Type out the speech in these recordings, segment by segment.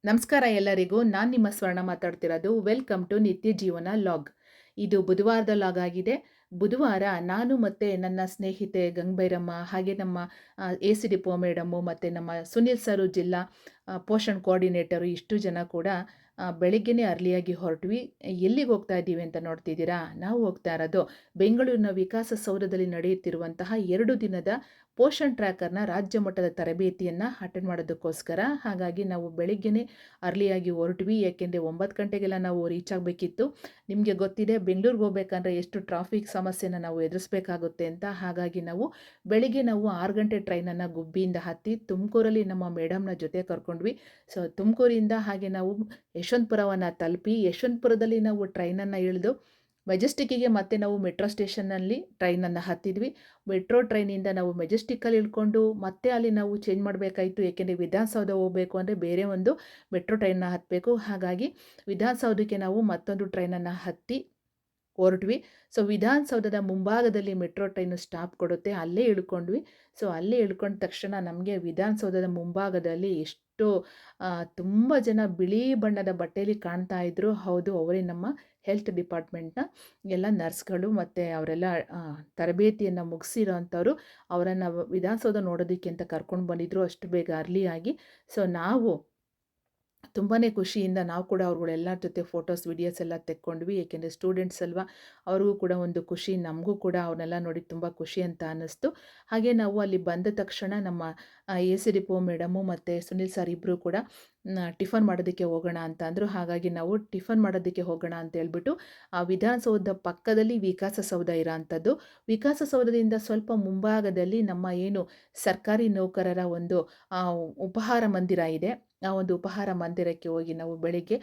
ನಮಸ್ಕಾರ ಎಲ್ಲರಿಗೂ. ನಾನು ನಿಮ್ಮ ಸ್ವರ್ಣ ಮಾತಾಡ್ತಿರೋದು. ವೆಲ್ಕಮ್ ಟು ನಿತ್ಯ ಜೀವನ ಲಾಗ್. ಇದು ಬುಧವಾರದ ಲಾಗ್ ಆಗಿದೆ. ಬುಧವಾರ ನಾನು ಮತ್ತು ನನ್ನ ಸ್ನೇಹಿತೆ ಗಂಗಭೈರಮ್ಮ, ಹಾಗೆ ನಮ್ಮ ಎ ಸಿ ಡಿಪೋ ಮೇಡಮ್ಮು ಮತ್ತು ನಮ್ಮ ಸುನಿಲ್ ಸರು ಜಿಲ್ಲಾ ಪೋಷಣ್ ಕೋಆರ್ಡಿನೇಟರು, ಇಷ್ಟು ಜನ ಕೂಡ ಬೆಳಿಗ್ಗೆನೇ ಅರ್ಲಿಯಾಗಿ ಹೊರಟ್ವಿ. ಎಲ್ಲಿಗೆ ಹೋಗ್ತಾ ಇದ್ದೀವಿ ಅಂತ ನೋಡ್ತಿದ್ದೀರಾ? ನಾವು ಹೋಗ್ತಾ ಇರೋದು ಬೆಂಗಳೂರಿನ ವಿಕಾಸಸೌಧದಲ್ಲಿ ನಡೆಯುತ್ತಿರುವಂತಹ 2 ದಿನದ ಪೋಷಣ್ ಟ್ರ್ಯಾಕರ್ನ ರಾಜ್ಯ ಮಟ್ಟದ ತರಬೇತಿಯನ್ನು ಅಟೆಂಡ್ ಮಾಡೋದಕ್ಕೋಸ್ಕರ. ಹಾಗಾಗಿ ನಾವು ಬೆಳಿಗ್ಗೆನೇ ಅರ್ಲಿಯಾಗಿ ಹೊರಟ್ವಿ, ಏಕೆಂದರೆ 9 ಗಂಟೆಗೆಲ್ಲ ನಾವು ರೀಚ್ ಆಗಬೇಕಿತ್ತು. ನಿಮಗೆ ಗೊತ್ತಿದೆ ಬೆಂಗಳೂರಿಗೆ ಹೋಗ್ಬೇಕಂದ್ರೆ ಎಷ್ಟು ಟ್ರಾಫಿಕ್ ಸಮಸ್ಯೆನ ನಾವು ಎದುರಿಸಬೇಕಾಗುತ್ತೆ ಅಂತ. ಹಾಗಾಗಿ ಬೆಳಿಗ್ಗೆ 6 ಗಂಟೆ ಟ್ರೈನನ್ನು ಗುಬ್ಬಿಯಿಂದ ಹತ್ತಿ ತುಮಕೂರಲ್ಲಿ ನಮ್ಮ ಮೇಡಮ್ನ ಜೊತೆ ಕರ್ಕೊಂಡ್ವಿ. ಸೊ ತುಮಕೂರಿಂದ ಹಾಗೆ ನಾವು ಯಶವಂತಪುರವನ್ನು ತಲುಪಿ, ಯಶವಂತಪುರದಲ್ಲಿ ನಾವು ಟ್ರೈನನ್ನು ಇಳಿದು ಮೆಜೆಸ್ಟಿಕ್ಕಿಗೆ ಮತ್ತೆ ನಾವು ಮೆಟ್ರೋ ಸ್ಟೇಷನ್ನಲ್ಲಿ ಟ್ರೈನನ್ನು ಹತ್ತಿದ್ವಿ. ಮೆಟ್ರೋ ಟ್ರೈನಿಂದ ನಾವು ಮೆಜೆಸ್ಟಿಕ್ಕಲ್ಲಿ ಇಳ್ಕೊಂಡು ಮತ್ತೆ ಅಲ್ಲಿ ನಾವು ಚೇಂಜ್ ಮಾಡಬೇಕಾಯಿತು, ಏಕೆಂದರೆ ವಿಧಾನಸೌಧ ಹೋಗಬೇಕು ಅಂದರೆ ಬೇರೆ ಒಂದು ಮೆಟ್ರೋ ಟ್ರೈನ್ನ ಹತ್ತಬೇಕು. ಹಾಗಾಗಿ ವಿಧಾನಸೌಧಕ್ಕೆ ನಾವು ಮತ್ತೊಂದು ಟ್ರೈನನ್ನು ಹತ್ತಿ ಹೊರಟ್ವಿ. ಸೊ ವಿಧಾನಸೌಧದ ಮುಂಭಾಗದಲ್ಲಿ ಮೆಟ್ರೋ ಟ್ರೈನು ಸ್ಟಾಪ್ ಕೊಡುತ್ತೆ, ಅಲ್ಲೇ ಇಳ್ಕೊಂಡ್ವಿ. ಸೊ ಅಲ್ಲೇ ಇಳ್ಕೊಂಡ ತಕ್ಷಣ ನಮಗೆ ವಿಧಾನಸೌಧದ ಮುಂಭಾಗದಲ್ಲಿ ಎಷ್ಟು ತುಂಬ ಜನ ಬಿಳಿ ಬಣ್ಣದ ಬಟ್ಟೆಯಲ್ಲಿ ಕಾಣ್ತಾ ಇದ್ರು. ಹೌದು, ಅವರೇ ನಮ್ಮ ಹೆಲ್ತ್ ಡಿಪಾರ್ಟ್ಮೆಂಟ್ನ ಎಲ್ಲ ನರ್ಸ್ಗಳು ಮತ್ತು ಅವರೆಲ್ಲ ತರಬೇತಿಯನ್ನು ಮುಗಿಸಿರೋ ಅಂಥವ್ರು. ಅವರನ್ನು ವಿಧಾನಸೌಧ ನೋಡೋದಕ್ಕೆ ಅಂತ ಕರ್ಕೊಂಡು ಬಂದಿದ್ದರು ಅಷ್ಟು ಬೇಗ ಅರ್ಲಿಯಾಗಿ. ಸೊ ನಾವು ತುಂಬಾ ಖುಷಿಯಿಂದ ನಾವು ಕೂಡ ಅವ್ರುಗಳೆಲ್ಲರ ಜೊತೆ ಫೋಟೋಸ್ ವಿಡಿಯೋಸ್ ಎಲ್ಲ ತೆಕ್ಕೊಂಡ್ವಿ, ಏಕೆಂದರೆ ಸ್ಟೂಡೆಂಟ್ಸ್ ಅಲ್ವಾ, ಅವ್ರಿಗೂ ಕೂಡ ಒಂದು ಖುಷಿ, ನಮಗೂ ಕೂಡ ಅವ್ರನ್ನೆಲ್ಲ ನೋಡಿ ತುಂಬ ಖುಷಿ ಅಂತ ಅನ್ನಿಸ್ತು. ಹಾಗೆ ನಾವು ಅಲ್ಲಿ ಬಂದ ತಕ್ಷಣ ನಮ್ಮ ಎ ಸಿ ಡಿಪೋ ಮೇಡಮು ಮತ್ತು ಸುನಿಲ್ ಸರ್ ಇಬ್ಬರು ಕೂಡ ಟಿಫನ್ ಮಾಡೋದಕ್ಕೆ ಹೋಗೋಣ ಅಂತ ಅಂದರು. ಹಾಗಾಗಿ ನಾವು ಟಿಫನ್ ಮಾಡೋದಕ್ಕೆ ಹೋಗೋಣ ಅಂತ ಹೇಳ್ಬಿಟ್ಟು ಆ ವಿಧಾನಸೌಧ ಪಕ್ಕದಲ್ಲಿ ವಿಕಾಸಸೌಧ ಇರೋ ಅಂಥದ್ದು. ವಿಕಾಸಸೌಧದಿಂದ ಸ್ವಲ್ಪ ಮುಂಭಾಗದಲ್ಲಿ ನಮ್ಮ ಏನು ಸರ್ಕಾರಿ ನೌಕರರ ಒಂದು ಉಪಹಾರ ಮಂದಿರ ಇದೆ. ಆ ಒಂದು ಉಪಹಾರ ಮಂದಿರಕ್ಕೆ ಹೋಗಿ ನಾವು ಬೆಳಿಗ್ಗೆ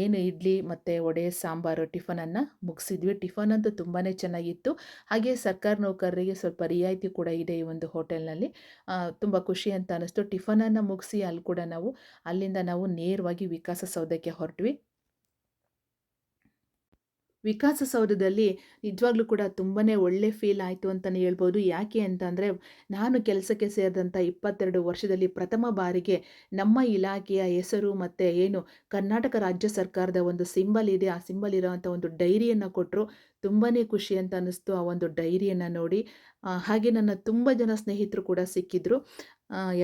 ಏನು ಇಡ್ಲಿ ಮತ್ತು ವಡೆ ಸಾಂಬಾರು ಟಿಫನನ್ನು ಮುಗಿಸಿದ್ವಿ. ಟಿಫನ್ ಅಂತೂ ತುಂಬಾ ಚೆನ್ನಾಗಿತ್ತು. ಹಾಗೆ ಸರ್ಕಾರಿ ನೌಕರರಿಗೆ ಸ್ವಲ್ಪ ರಿಯಾಯಿತಿ ಕೂಡ ಇದೆ ಈ ಒಂದು ಹೋಟೆಲ್ನಲ್ಲಿ. ತುಂಬ ಖುಷಿ ಅಂತ ಅನ್ನಿಸ್ತು. ಟಿಫನನ್ನು ಮುಗಿಸಿ ಅಲ್ಲಿ ಕೂಡ ಅಲ್ಲಿಂದ ನಾವು ನೇರವಾಗಿ ವಿಕಾಸಸೌಧಕ್ಕೆ ಹೊರಟ್ವಿ. ವಿಕಾಸಸೌಧದಲ್ಲಿ ನಿಜವಾಗ್ಲೂ ಕೂಡ ತುಂಬಾ ಒಳ್ಳೆ ಫೀಲ್ ಆಯಿತು ಅಂತಲೇ ಹೇಳ್ಬೋದು. ಯಾಕೆ ಅಂತಂದರೆ, ನಾನು ಕೆಲಸಕ್ಕೆ ಸೇರಿದಂಥ 22 ವರ್ಷದಲ್ಲಿ ಪ್ರಥಮ ಬಾರಿಗೆ ನಮ್ಮ ಇಲಾಖೆಯ ಹೆಸರು ಮತ್ತು ಏನು ಕರ್ನಾಟಕ ರಾಜ್ಯ ಸರ್ಕಾರದ ಒಂದು ಸಿಂಬಲ್ ಇದೆ, ಆ ಸಿಂಬಲ್ ಇರೋವಂಥ ಒಂದು ಡೈರಿಯನ್ನು ಕೊಟ್ಟರು. ತುಂಬಾ ಖುಷಿ ಅಂತ ಅನ್ನಿಸ್ತು ಆ ಒಂದು ಡೈರಿಯನ್ನು ನೋಡಿ. ಹಾಗೆ ನನ್ನ ತುಂಬ ಜನ ಸ್ನೇಹಿತರು ಕೂಡ ಸಿಕ್ಕಿದ್ರು.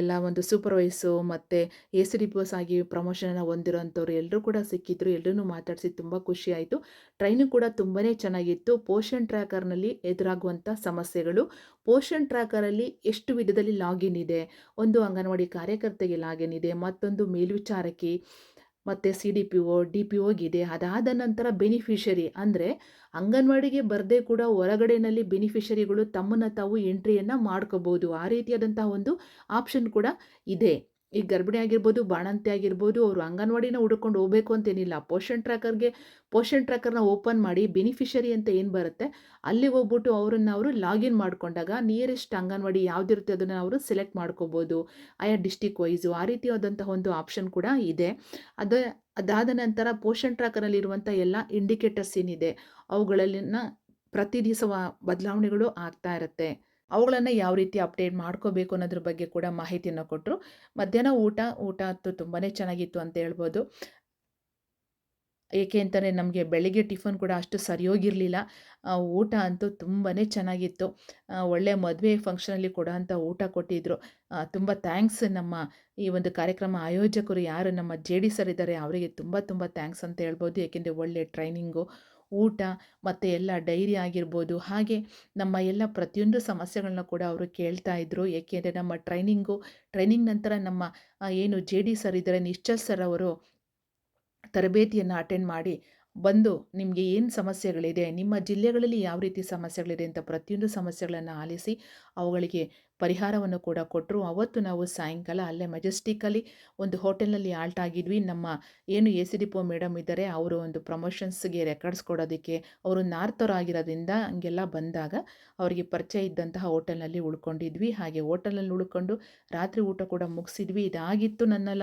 ಎಲ್ಲ ಒಂದು ಸೂಪರ್ವೈಸು ಮತ್ತು ಎ ಸಿ ಡಿಪೋಸ್ ಆಗಿ ಪ್ರಮೋಷನನ್ನು ಹೊಂದಿರೋಂಥವ್ರು ಎಲ್ಲರೂ ಕೂಡ ಸಿಕ್ಕಿದ್ರು. ಎಲ್ಲರೂ ಮಾತಾಡಿಸಿ ತುಂಬ ಖುಷಿ ಆಯಿತು. ಟ್ರೈನು ಕೂಡ ತುಂಬಾ ಚೆನ್ನಾಗಿತ್ತು. ಪೋಷಣ್ ಟ್ರ್ಯಾಕರ್ನಲ್ಲಿ ಎದುರಾಗುವಂಥ ಸಮಸ್ಯೆಗಳು. ಪೋಷಣ್ ಟ್ರ್ಯಾಕರಲ್ಲಿ ಎಷ್ಟು ವಿಧದಲ್ಲಿ ಲಾಗಿನ್ ಇದೆ. ಒಂದು ಅಂಗನವಾಡಿ ಕಾರ್ಯಕರ್ತೆಗೆ ಲಾಗಿನ್ ಇದೆ, ಮತ್ತೊಂದು ಮೇಲ್ವಿಚಾರಕಿ ಮತ್ತು C D P O D P ಒಗಿದೆ. ಅದಾದ ನಂತರ ಬೆನಿಫಿಷರಿ ಅಂದರೆ ಅಂಗನವಾಡಿಗೆ ಬರದೇ ಕೂಡ ಹೊರಗಡೆಯಲ್ಲಿ ಬೆನಿಫಿಷರಿಗಳು ತಮ್ಮನ್ನು ತಾವು ಎಂಟ್ರಿಯನ್ನು ಮಾಡ್ಕೋಬೋದು. ಆ ರೀತಿಯಾದಂತಹ ಒಂದು ಆಪ್ಷನ್ ಕೂಡ ಇದೆ. ಈ ಗರ್ಭಿಣಿ ಆಗಿರ್ಬೋದು, ಬಾಣಂತಿ ಆಗಿರ್ಬೋದು, ಅವರು ಅಂಗನವಾಡಿನ ಹುಡ್ಕೊಂಡು ಹೋಗಬೇಕು ಅಂತೇನಿಲ್ಲ. ಪೋಷಣ್ ಟ್ರ್ಯಾಕರ್ನ ಓಪನ್ ಮಾಡಿ ಬೆನಿಫಿಷರಿ ಅಂತ ಏನು ಬರುತ್ತೆ ಅಲ್ಲಿಗೆ ಹೋಗ್ಬಿಟ್ಟು ಅವರು ಲಾಗಿನ್ ಮಾಡಿಕೊಂಡಾಗ ನಿಯರೆಸ್ಟ್ ಅಂಗನವಾಡಿ ಯಾವುದಿರುತ್ತೆ ಅದನ್ನು ಅವರು ಸೆಲೆಕ್ಟ್ ಮಾಡ್ಕೋಬೋದು. ಆಯಾ ಡಿಸ್ಟಿಕ್ ವೈಸು ಆ ರೀತಿಯಾದಂತಹ ಒಂದು ಆಪ್ಷನ್ ಕೂಡ ಇದೆ. ಅದಾದ ನಂತರ ಪೋಷಣ್ ಟ್ರ್ಯಾಕರ್ನಲ್ಲಿರುವಂಥ ಎಲ್ಲ ಇಂಡಿಕೇಟರ್ಸ್ ಏನಿದೆ ಅವುಗಳಲ್ಲಿನ ಪ್ರತಿ ದಿವಸ ಬದಲಾವಣೆಗಳು ಆಗ್ತಾ ಇರುತ್ತೆ. ಅವುಗಳನ್ನು ಯಾವ ರೀತಿ ಅಪ್ಡೇಟ್ ಮಾಡ್ಕೋಬೇಕು ಅನ್ನೋದ್ರ ಬಗ್ಗೆ ಕೂಡ ಮಾಹಿತಿಯನ್ನು ಕೊಟ್ಟರು. ಮಧ್ಯಾಹ್ನ ಊಟ ಅಂತೂ ತುಂಬಾ ಚೆನ್ನಾಗಿತ್ತು ಅಂತ ಹೇಳ್ಬೋದು. ಏಕೆ ಅಂತಂದರೆ ನಮಗೆ ಬೆಳಿಗ್ಗೆ ಟಿಫನ್ ಕೂಡ ಅಷ್ಟು ಸರಿಯೋಗಿರಲಿಲ್ಲ. ಊಟ ಅಂತೂ ತುಂಬಾ ಚೆನ್ನಾಗಿತ್ತು. ಒಳ್ಳೆ ಮದುವೆ ಫಂಕ್ಷನಲ್ಲಿ ಕೊಡೋಂಥ ಊಟ ಕೊಟ್ಟಿದ್ದರು. ತುಂಬ ಥ್ಯಾಂಕ್ಸ್ ನಮ್ಮ ಈ ಒಂದು ಕಾರ್ಯಕ್ರಮ ಆಯೋಜಕರು ಯಾರು ನಮ್ಮ ಜೆ ಡಿ ಸರ್ ಇದ್ದಾರೆ ಅವರಿಗೆ ತುಂಬ ತುಂಬ ಥ್ಯಾಂಕ್ಸ್ ಅಂತ ಹೇಳ್ಬೋದು. ಏಕೆಂದರೆ ಒಳ್ಳೆ ಟ್ರೈನಿಂಗು, ಊಟ ಮತ್ತು ಎಲ್ಲ ಡೈರಿ ಆಗಿರ್ಬೋದು, ಹಾಗೆ ನಮ್ಮ ಎಲ್ಲ ಪ್ರತಿಯೊಂದು ಸಮಸ್ಯೆಗಳನ್ನ ಕೂಡ ಅವರು ಕೇಳ್ತಾ ಇದ್ದರು. ಏಕೆಂದರೆ ನಮ್ಮ ಟ್ರೈನಿಂಗ್ ನಂತರ ನಮ್ಮ ಏನು ಜೆ ಡಿ ಸರ್ ಇದ್ದಾರೆ ನಿಶ್ಚಲ್ ಸರ್ ಅವರು ತರಬೇತಿಯನ್ನು ಅಟೆಂಡ್ ಮಾಡಿ ಬಂದು ನಿಮಗೆ ಏನು ಸಮಸ್ಯೆಗಳಿದೆ, ನಿಮ್ಮ ಜಿಲ್ಲೆಗಳಲ್ಲಿ ಯಾವ ರೀತಿ ಸಮಸ್ಯೆಗಳಿದೆ ಅಂತ ಪ್ರತಿಯೊಂದು ಸಮಸ್ಯೆಗಳನ್ನು ಆಲಿಸಿ ಅವುಗಳಿಗೆ ಪರಿಹಾರವನ್ನು ಕೂಡ ಕೊಟ್ಟರು. ಅವತ್ತು ನಾವು ಸಾಯಂಕಾಲ ಅಲ್ಲೇ ಮೆಜೆಸ್ಟಿಕ್ಕಲ್ಲಿ ಒಂದು ಹೋಟೆಲ್ನಲ್ಲಿ ಆಲ್ಟ್ ಆಗಿದ್ವಿ. ನಮ್ಮ ಏನು ಎ ಸಿ ಡಿಪೋ ಮೇಡಮ್ ಇದ್ದಾರೆ ಅವರು ಒಂದು ಪ್ರಮೋಷನ್ಸ್ಗೆ ರೆಕಾರ್ಡ್ಸ್ ಕೊಡೋದಕ್ಕೆ ಅವರು ನಾರ್ತವ್ರು ಆಗಿರೋದ್ರಿಂದ ಹಂಗೆಲ್ಲ ಬಂದಾಗ ಅವರಿಗೆ ಪರಿಚಯ ಇದ್ದಂತಹ ಹೋಟೆಲ್ನಲ್ಲಿ ಉಳ್ಕೊಂಡಿದ್ವಿ. ಹಾಗೆ ಹೋಟೆಲ್ನಲ್ಲಿ ಉಳ್ಕೊಂಡು ರಾತ್ರಿ ಊಟ ಕೂಡ ಮುಗಿಸಿದ್ವಿ. ಇದಾಗಿತ್ತು ನನ್ನ